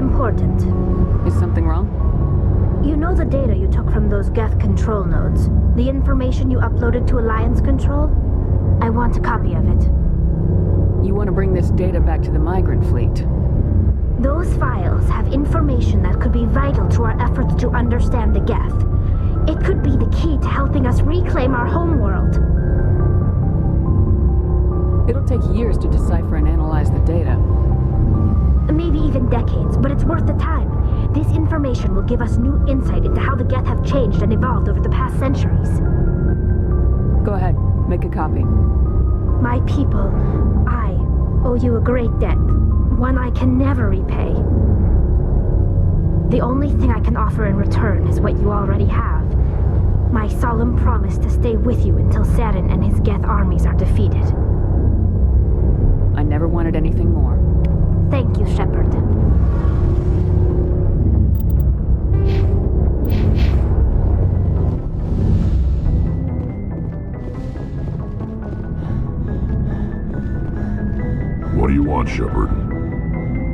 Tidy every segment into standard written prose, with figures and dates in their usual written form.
important. Is something wrong? You know the data you took from those Geth control nodes? The information you uploaded to Alliance Control? I want a copy of it. You want to bring this data back to the migrant fleet? Those files have information that could be vital to our efforts to understand the Geth. It could be the key to helping us reclaim our homeworld. It'll take years to decipher and analyze the data. Maybe even decades, but it's worth the time. This information will give us new insight into how the Geth have changed and evolved over the past centuries. Go ahead, make a copy. My people, I owe you a great debt, one I can never repay. The only thing I can offer in return is what you already have. My solemn promise to stay with you until Saturn and his Geth armies are defeated. I never wanted anything more. Thank you, Shepard. What do you want, Shepard?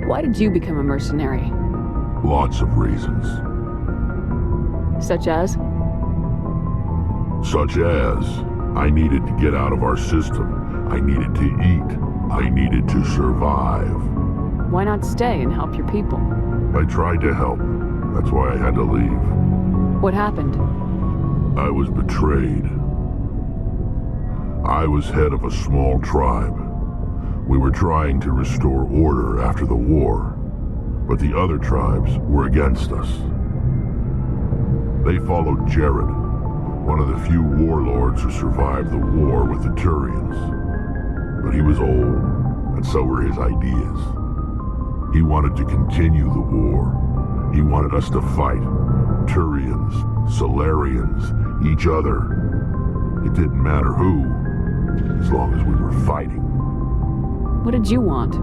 Why did you become a mercenary? Lots of reasons. Such as? Such as, I needed to get out of our system. I needed to eat. I needed to survive. Why not stay and help your people? I tried to help. That's why I had to leave. What happened? I was betrayed. I was head of a small tribe. We were trying to restore order after the war, but the other tribes were against us. They followed Jared, one of the few warlords who survived the war with the Turians. But he was old, and so were his ideas. He wanted to continue the war. He wanted us to fight. Turians, Solarians, each other. It didn't matter who, as long as we were fighting. What did you want?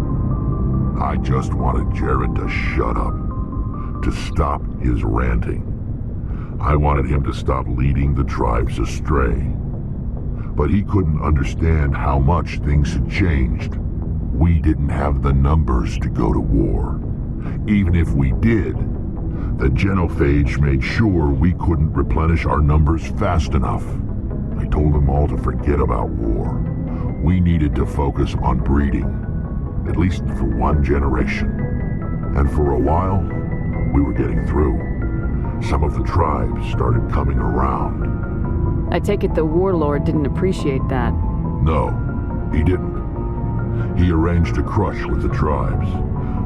I just wanted Jared to shut up, to stop his ranting. I wanted him to stop leading the tribes astray. But he couldn't understand how much things had changed. We didn't have the numbers to go to war. Even if we did, the genophage made sure we couldn't replenish our numbers fast enough. I told them all to forget about war. We needed to focus on breeding, at least for one generation. And for a while, we were getting through. Some of the tribes started coming around. I take it the warlord didn't appreciate that. No, he didn't. He arranged a crush with the tribes,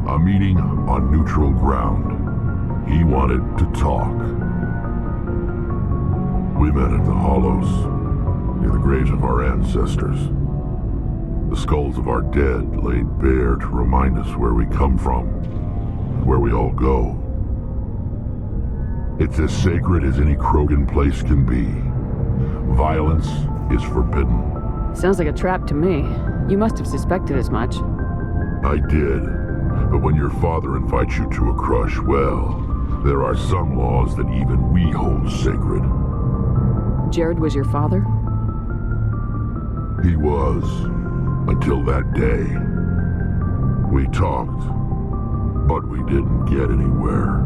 a meeting on neutral ground. He wanted to talk. We met at the Hollows, near the graves of our ancestors. The skulls of our dead laid bare to remind us where we come from, and where we all go. It's as sacred as any Krogan place can be. Violence is forbidden. Sounds like a trap to me. You must have suspected as much. I did. But when your father invites you to a crush, well, there are some laws that even we hold sacred. Jared was your father? He was. Until that day. We talked, but we didn't get anywhere.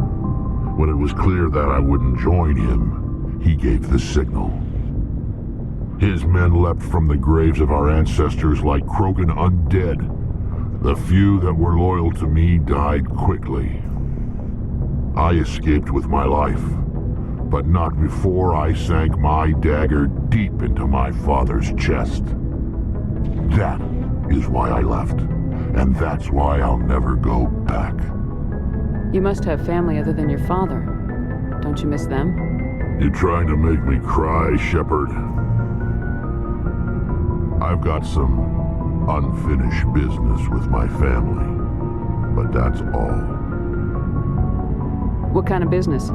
When it was clear that I wouldn't join him, he gave the signal. His men leapt from the graves of our ancestors like Krogan undead. The few that were loyal to me died quickly. I escaped with my life, but not before I sank my dagger deep into my father's chest. That is why I left, and that's why I'll never go back. You must have family other than your father. Don't you miss them? You're trying to make me cry, Shepard. I've got some unfinished business with my family, but that's all. What kind of business?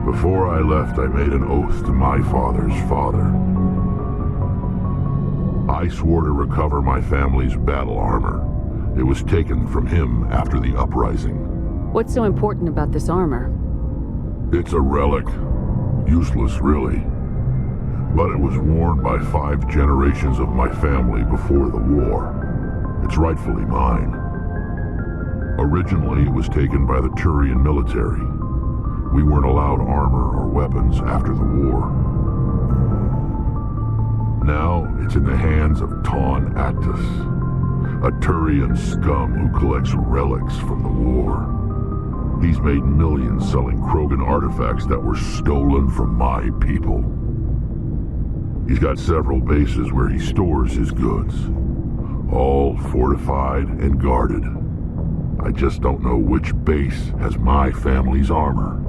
Before I left, I made an oath to my father's father. I swore to recover my family's battle armor. It was taken from him after the uprising. What's so important about this armor? It's a relic. Useless, really. But it was worn by 5 generations of my family before the war. It's rightfully mine. Originally, it was taken by the Turian military. We weren't allowed armor or weapons after the war. Now, it's in the hands of Ton Actus, a Turian scum who collects relics from the war. He's made millions selling Krogan artifacts that were stolen from my people. He's got several bases where he stores his goods, all fortified and guarded. I just don't know which base has my family's armor.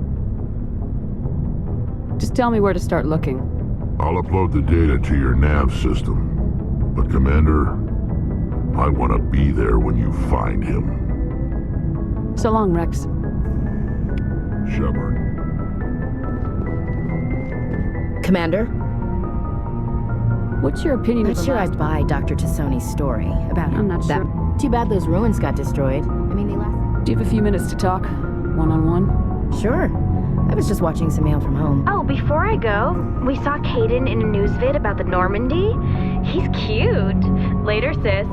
Just tell me where to start looking. I'll upload the data to your nav system. But Commander, I want to be there when you find him. So long, Rex. Shepard. Commander? What's your opinion of Not the sure last... I'd buy Dr. Tassoni's story about I'm not that. sure. Too bad those ruins got destroyed. I mean, they last... Do you have a few minutes to talk? One-on-one? Sure. I was just watching some mail from home. Oh, before I go, we saw Caden in a news vid about the Normandy. He's cute. Later, sis.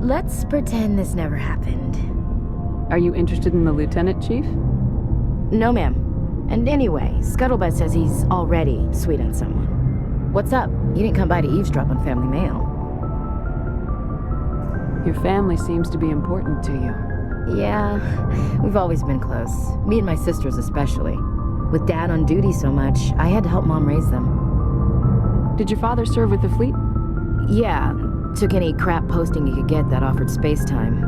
Let's pretend this never happened. Are you interested in the lieutenant, Chief? No, ma'am. And anyway, Scuttlebutt says he's already sweet on someone. What's up? You didn't come by to eavesdrop on family mail. Your family seems to be important to you. Yeah, we've always been close. Me and my sisters especially. With Dad on duty so much, I had to help Mom raise them. Did your father serve with the fleet? Yeah, took any crap posting he could get that offered space time.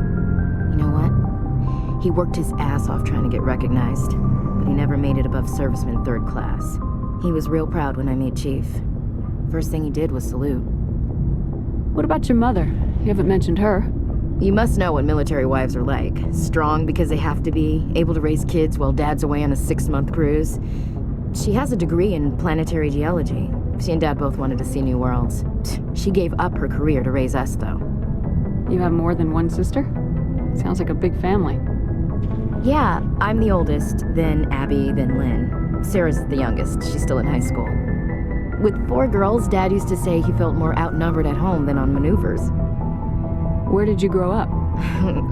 You know what? He worked his ass off trying to get recognized, but he never made it above serviceman 3rd class. He was real proud when I met Chief. First thing he did was salute. What about your mother? You haven't mentioned her. You must know what military wives are like. Strong because they have to be, able to raise kids while Dad's away on a 6-month cruise. She has a degree in planetary geology. She and Dad both wanted to see new worlds. She gave up her career to raise us, though. You have more than one sister? Sounds like a big family. Yeah, I'm the oldest, then Abby, then Lynn. Sarah's the youngest. She's still in high school. With 4 girls, Dad used to say he felt more outnumbered at home than on maneuvers. Where did you grow up?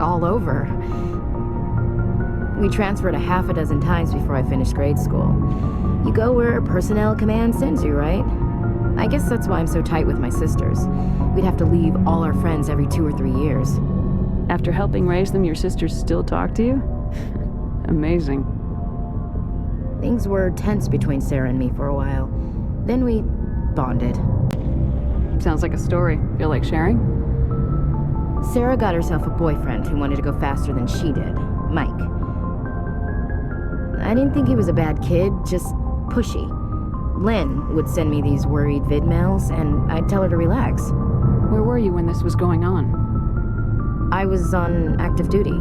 All over. We transferred a half a dozen times before I finished grade school. You go where personnel command sends you, right? I guess that's why I'm so tight with my sisters. We'd have to leave all our friends every 2 or 3 years. After helping raise them, your sisters still talk to you? Amazing. Things were tense between Sarah and me for a while. Then we bonded. Sounds like a story. Feel like sharing? Sarah got herself a boyfriend who wanted to go faster than she did, Mike. I didn't think he was a bad kid, just pushy. Lynn would send me these worried vid mails, and I'd tell her to relax. Where were you when this was going on? I was on active duty.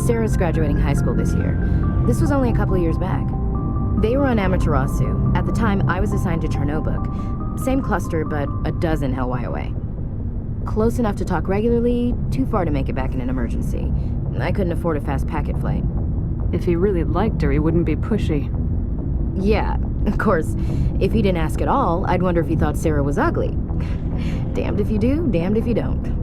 Sarah's graduating high school this year. This was only a couple of years back. They were on Amaterasu. At the time, I was assigned to Chernobog. Same cluster, but a dozen LY away. Close enough to talk regularly, too far to make it back in an emergency. I couldn't afford a fast packet flight. If he really liked her, he wouldn't be pushy. Yeah, of course. If he didn't ask at all, I'd wonder if he thought Sarah was ugly. Damned if you do, damned if you don't.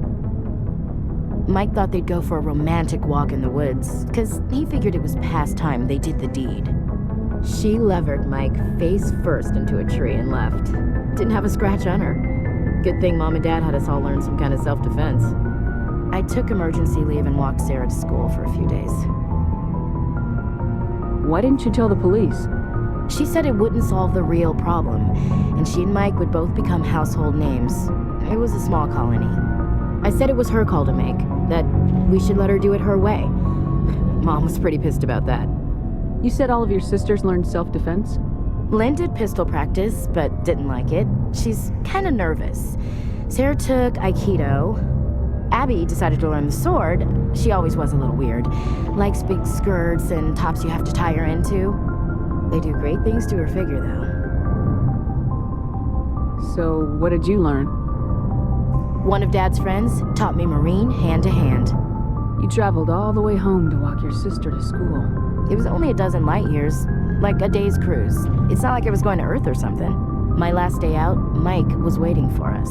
Mike thought they'd go for a romantic walk in the woods, because he figured it was past time they did the deed. She levered Mike face first into a tree and left. Didn't have a scratch on her. Good thing Mom and Dad had us all learn some kind of self-defense. I took emergency leave and walked Sarah to school for a few days. Why didn't you tell the police? She said it wouldn't solve the real problem, and she and Mike would both become household names. It was a small colony. I said it was her call to make, that we should let her do it her way. Mom was pretty pissed about that. You said all of your sisters learned self-defense? Lynn did pistol practice, but didn't like it. She's kind of nervous. Sarah took Aikido. Abby decided to learn the sword. She always was a little weird. Likes big skirts and tops you have to tie her into. They do great things to her figure, though. So, what did you learn? One of Dad's friends taught me Marine hand to hand. You traveled all the way home to walk your sister to school. It was only a dozen light years, like a day's cruise. It's not like I was going to Earth or something. My last day out, Mike was waiting for us.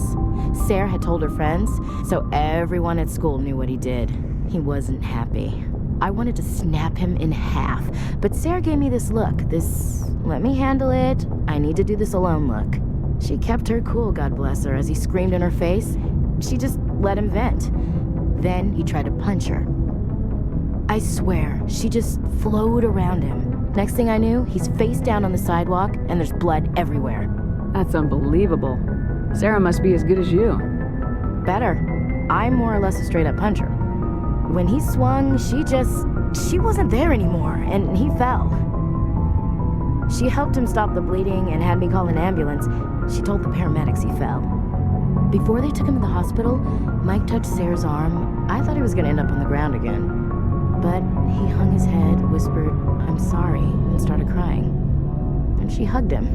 Sarah had told her friends, so everyone at school knew what he did. He wasn't happy. I wanted to snap him in half, but Sarah gave me this look, this let me handle it, I need to do this alone look. She kept her cool, God bless her, as he screamed in her face. She just let him vent. Then he tried to punch her. I swear, she just flowed around him. Next thing I knew, he's face down on the sidewalk, and there's blood everywhere. That's unbelievable. Sarah must be as good as you. Better. I'm more or less a straight-up puncher. When he swung, she wasn't there anymore, and he fell. She helped him stop the bleeding and had me call an ambulance. She told the paramedics he fell. Before they took him to the hospital, Mike touched Sarah's arm. I thought he was going to end up on the ground again. But he hung his head, whispered, "I'm sorry," and started crying. And she hugged him.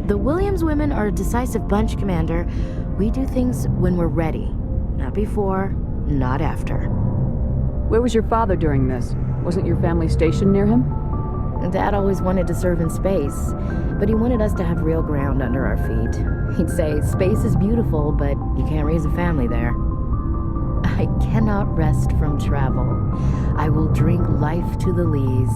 The Williams women are a decisive bunch, Commander. We do things when we're ready. Not before, not after. Where was your father during this? Wasn't your family stationed near him? Dad always wanted to serve in space, but he wanted us to have real ground under our feet. He'd say, space is beautiful, but you can't raise a family there. I cannot rest from travel. I will drink life to the lees.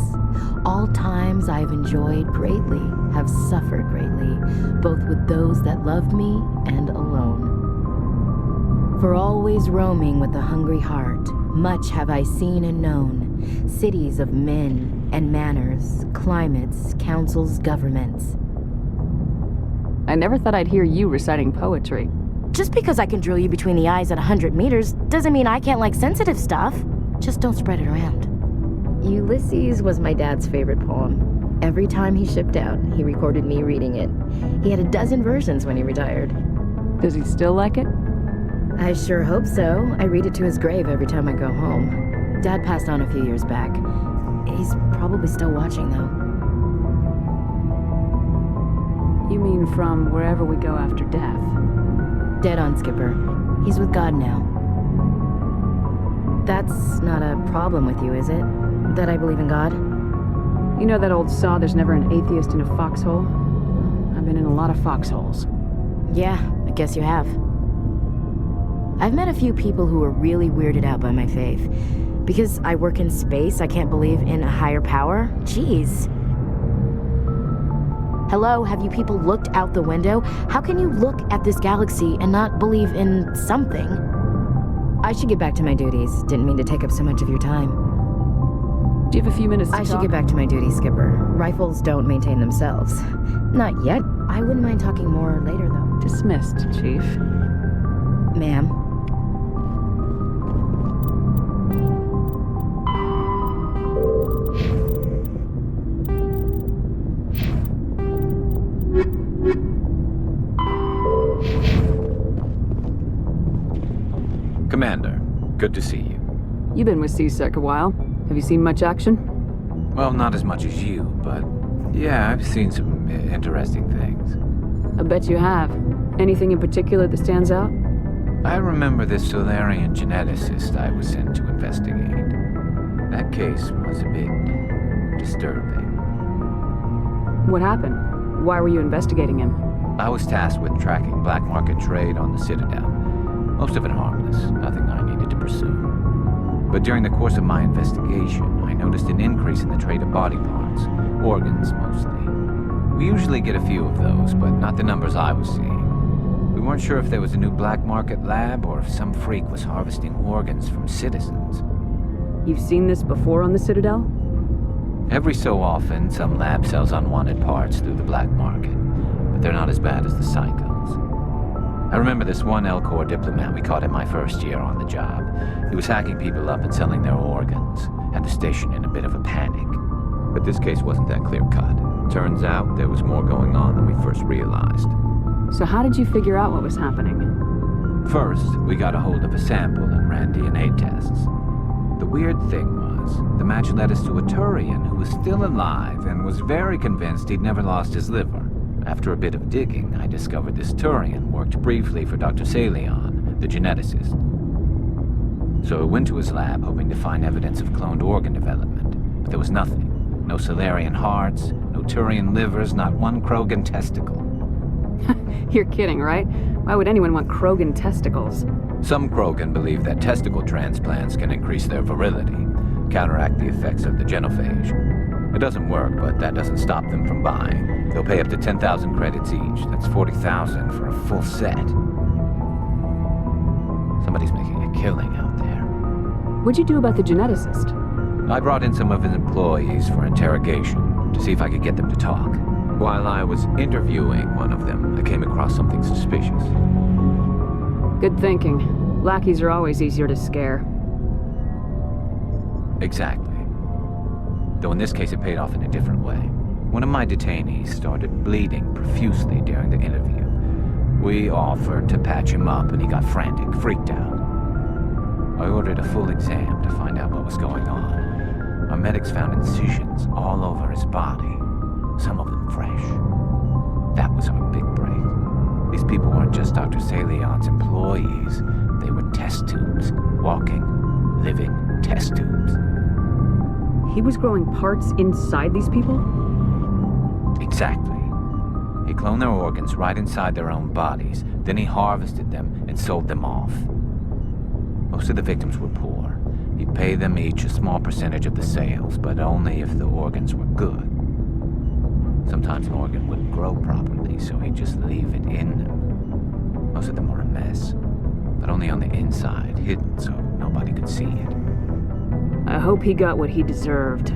All times I've enjoyed greatly, have suffered greatly, both with those that loved me and alone. For always roaming with a hungry heart, much have I seen and known, cities of men and manners, climates, councils, governments. I never thought I'd hear you reciting poetry. Just because I can drill you between the eyes at 100 meters doesn't mean I can't like sensitive stuff. Just don't spread it around. Ulysses was my dad's favorite poem. Every time he shipped out, he recorded me reading it. He had a dozen versions when he retired. Does he still like it? I sure hope so. I read it to his grave every time I go home. Dad passed on a few years back. He's probably still watching, though. You mean from wherever we go after death? Dead on, Skipper. He's with God now. That's not a problem with you, is it? That I believe in God? You know that old saw, there's never an atheist in a foxhole? I've been in a lot of foxholes. Yeah, I guess you have. I've met a few people who are really weirded out by my faith. Because I work in space, I can't believe in a higher power? Jeez. Hello, have you people looked out the window? How can you look at this galaxy and not believe in something? I should get back to my duties. Didn't mean to take up so much of your time. Do you have a few minutes to I talk? should get back to my duties, Skipper. Rifles don't maintain themselves. Not yet. I wouldn't mind talking more later, though. Dismissed, Chief. Ma'am. Commander, good to see you. You've been with CSEC a while. Have you seen much action? Well, not as much as you, but yeah, I've seen some interesting things. I bet you have. Anything in particular that stands out? I remember this Solarian geneticist I was sent to investigate. That case was a bit disturbing. What happened? Why were you investigating him? I was tasked with tracking black market trade on the Citadel. Most of it harmless, nothing I needed to pursue. But during the course of my investigation, I noticed an increase in the trade of body parts, organs mostly. We usually get a few of those, but not the numbers I was seeing. We weren't sure if there was a new black market lab or if some freak was harvesting organs from citizens. You've seen this before on the Citadel? Every so often, some lab sells unwanted parts through the black market, but they're not as bad as the psychos. I remember this one L-Corps diplomat we caught in my first year on the job. He was hacking people up and selling their organs, had the station in a bit of a panic. But this case wasn't that clear-cut. Turns out there was more going on than we first realized. So how did you figure out what was happening? First, we got a hold of a sample and ran DNA tests. The weird thing was, the match led us to a Turian who was still alive and was very convinced he'd never lost his liver. After a bit of digging, I discovered this Turian worked briefly for Dr. Salion, the geneticist. So I went to his lab hoping to find evidence of cloned organ development, but there was nothing. No Solarian hearts, no Turian livers, not one Krogan testicle. You're kidding, right? Why would anyone want Krogan testicles? Some Krogan believe that testicle transplants can increase their virility, counteract the effects of the genophage. It doesn't work, but that doesn't stop them from buying. They'll pay up to 10,000 credits each. That's 40,000 for a full set. Somebody's making a killing out there. What'd you do about the geneticist? I brought in some of his employees for interrogation to see if I could get them to talk. While I was interviewing one of them, I came across something suspicious. Good thinking. Lackeys are always easier to scare. Exactly. Though in this case it paid off in a different way. One of my detainees started bleeding profusely during the interview. We offered to patch him up and he got frantic, freaked out. I ordered a full exam to find out what was going on. Our medics found incisions all over his body, some of them fresh. That was our big break. These people weren't just Dr. Salion's employees. They were test tubes. Walking, living test tubes. He was growing parts inside these people? Exactly. He cloned their organs right inside their own bodies. Then he harvested them and sold them off. Most of the victims were poor. He'd pay them each a small percentage of the sales, but only if the organs were good. Sometimes an organ wouldn't grow properly, so he'd just leave it in them. Most of them were a mess, but only on the inside, hidden so nobody could see it. I hope he got what he deserved.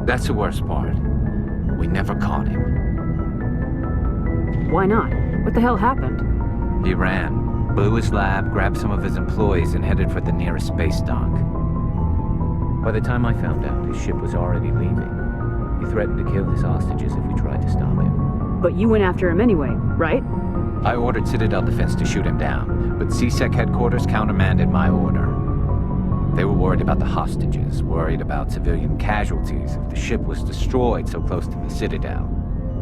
That's the worst part. We never caught him. Why not? What the hell happened? He ran, blew his lab, grabbed some of his employees, and headed for the nearest space dock. By the time I found out, his ship was already leaving. He threatened to kill his hostages if we tried to stop him. But you went after him anyway, right? I ordered Citadel Defense to shoot him down, but CSEC headquarters countermanded my order. They were worried about the hostages, worried about civilian casualties if the ship was destroyed so close to the Citadel.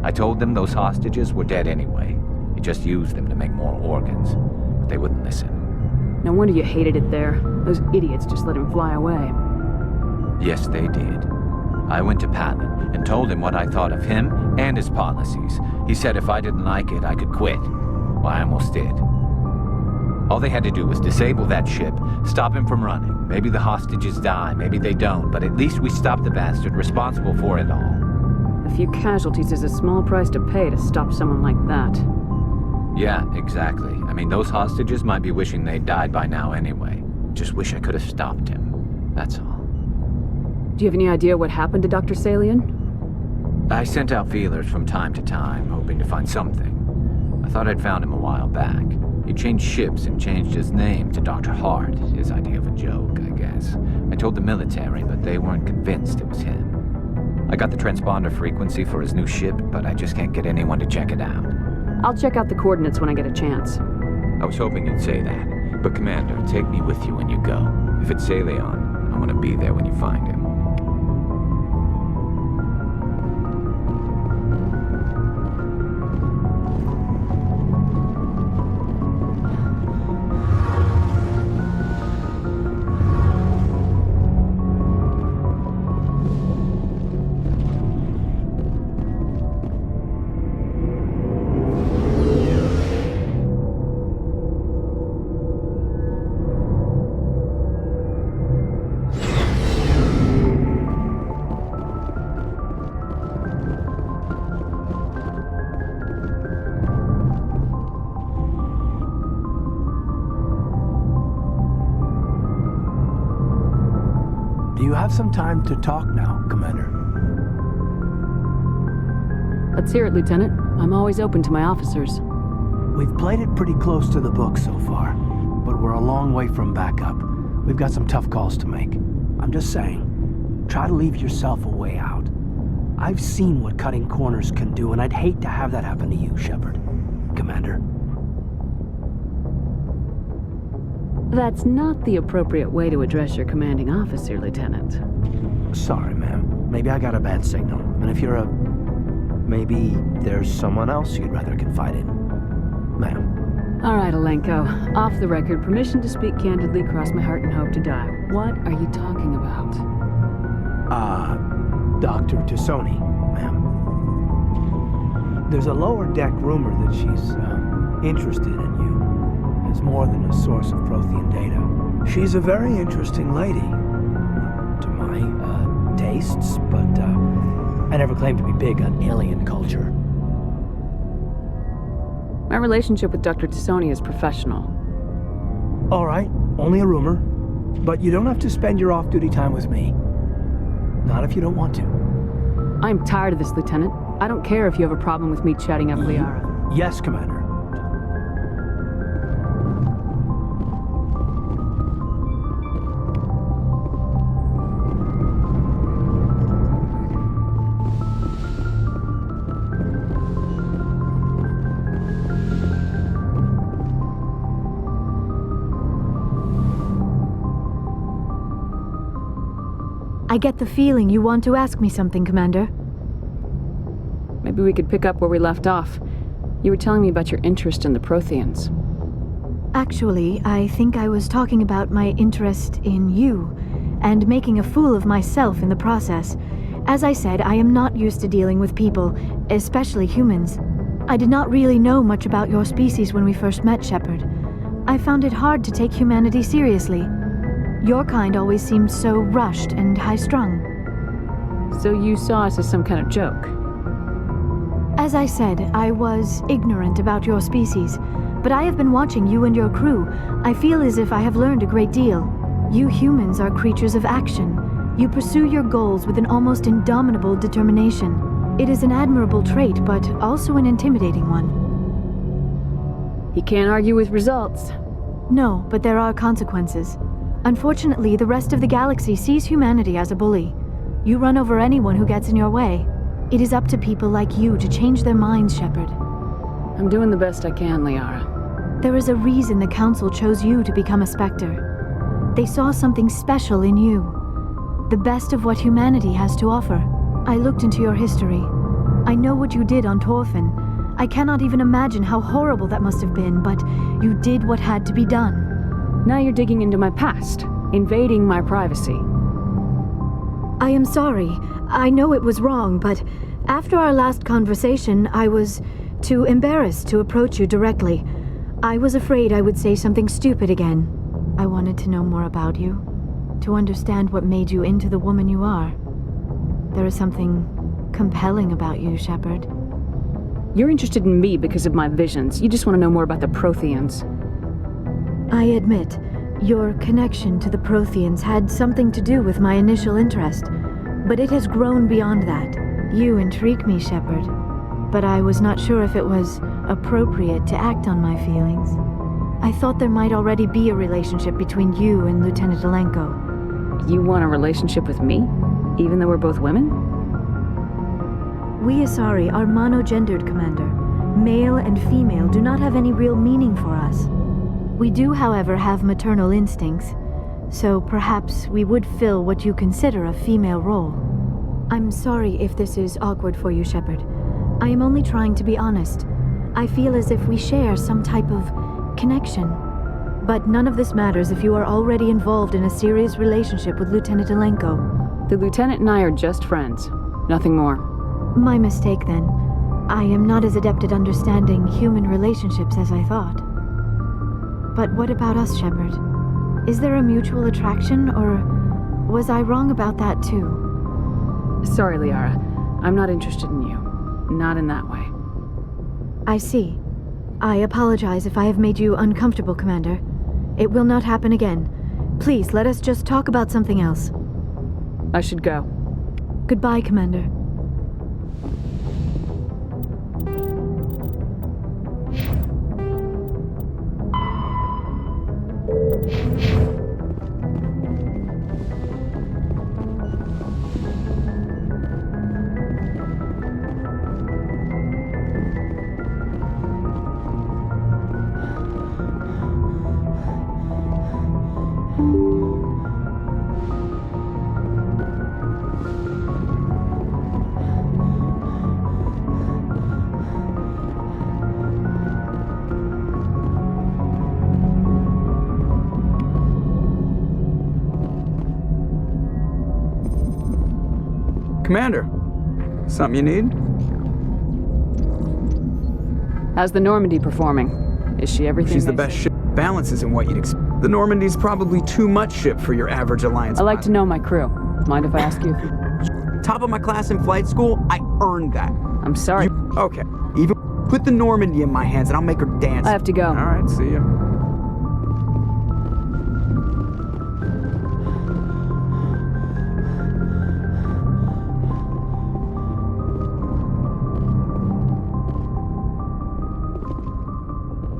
I told them those hostages were dead anyway. He just used them to make more organs, but they wouldn't listen. No wonder you hated it there. Those idiots just let him fly away. Yes, they did. I went to Palin and told him what I thought of him and his policies. He said if I didn't like it, I could quit. Well, I almost did. All they had to do was disable that ship, stop him from running. Maybe the hostages die, maybe they don't, but at least we stopped the bastard responsible for it all. A few casualties is a small price to pay to stop someone like that. Yeah, exactly. I mean, those hostages might be wishing they'd died by now anyway. Just wish I could have stopped him. That's all. Do you have any idea what happened to Dr. Salion? I sent out feelers from time to time, hoping to find something. I thought I'd found him a while back. He changed ships and changed his name to Dr. Hart, his idea of a joke, I guess. I told the military, but they weren't convinced it was him. I got the transponder frequency for his new ship, but I just can't get anyone to check it out. I'll check out the coordinates when I get a chance. I was hoping you'd say that. But Commander, take me with you when you go. If it's Salion, I want to be there when you find him. Do you have some time to talk now, Commander? Let's hear it, Lieutenant. I'm always open to my officers. We've played it pretty close to the book so far, but we're a long way from backup. We've got some tough calls to make. I'm just saying, try to leave yourself a way out. I've seen what cutting corners can do, and I'd hate to have that happen to you, Shepard. Commander. That's not the appropriate way to address your commanding officer, Lieutenant. Sorry, ma'am. Maybe I got a bad signal. And if you're maybe there's someone else you'd rather confide in. Ma'am. All right, Alenko. Off the record, permission to speak candidly, cross my heart and hope to die. What are you talking about? Dr. Tassoni, ma'am. There's a lower deck rumor that she's interested in you as more than a source of Prothean data. She's a very interesting lady, to my tastes, but I never claimed to be big on alien culture. My relationship with Dr. Tassoni is professional. All right, only a rumor, but you don't have to spend your off-duty time with me. Not if you don't want to. I'm tired of this, Lieutenant. I don't care if you have a problem with me chatting up Liara. Yes, Commander. I get the feeling you want to ask me something, Commander. Maybe we could pick up where we left off. You were telling me about your interest in the Protheans. Actually, I think I was talking about my interest in you, and making a fool of myself in the process. As I said, I am not used to dealing with people, especially humans. I did not really know much about your species when we first met, Shepard. I found it hard to take humanity seriously. Your kind always seemed so rushed and high-strung. So you saw us as some kind of joke? As I said, I was ignorant about your species, but I have been watching you and your crew. I feel as if I have learned a great deal. You humans are creatures of action. You pursue your goals with an almost indomitable determination. It is an admirable trait, but also an intimidating one. You can't argue with results. No, but there are consequences. Unfortunately, the rest of the galaxy sees humanity as a bully. You run over anyone who gets in your way. It is up to people like you to change their minds, Shepard. I'm doing the best I can, Liara. There is a reason the Council chose you to become a Spectre. They saw something special in you. The best of what humanity has to offer. I looked into your history. I know what you did on Torfin. I cannot even imagine how horrible that must have been, but you did what had to be done. Now you're digging into my past, invading my privacy. I am sorry. I know it was wrong, but after our last conversation, I was too embarrassed to approach you directly. I was afraid I would say something stupid again. I wanted to know more about you, to understand what made you into the woman you are. There is something compelling about you, Shepard. You're interested in me because of my visions. You just want to know more about the Protheans. I admit, your connection to the Protheans had something to do with my initial interest, but it has grown beyond that. You intrigue me, Shepard, but I was not sure if it was appropriate to act on my feelings. I thought there might already be a relationship between you and Lieutenant Alenko. You want a relationship with me, even though we're both women? We Asari are monogendered, Commander. Male and female do not have any real meaning for us. We do, however, have maternal instincts, so perhaps we would fill what you consider a female role. I'm sorry if this is awkward for you, Shepard. I am only trying to be honest. I feel as if we share some type of connection. But none of this matters if you are already involved in a serious relationship with Lieutenant Alenko. The Lieutenant and I are just friends. Nothing more. My mistake, then. I am not as adept at understanding human relationships as I thought. But what about us, Shepard? Is there a mutual attraction, or was I wrong about that too? Sorry, Liara. I'm not interested in you. Not in that way. I see. I apologize if I have made you uncomfortable, Commander. It will not happen again. Please, let us just talk about something else. I should go. Goodbye, Commander. Commander, something you need? How's the Normandy performing? Is she everything She's the they best say? ship. Balance isn't what you'd expect. The Normandy's probably too much ship for your average Alliance I like to pilot. know my crew. Mind if I ask you? Top of my class in flight school, I earned that. I'm sorry. Okay, even put the Normandy in my hands and I'll make her dance. I have to go. All right, see ya.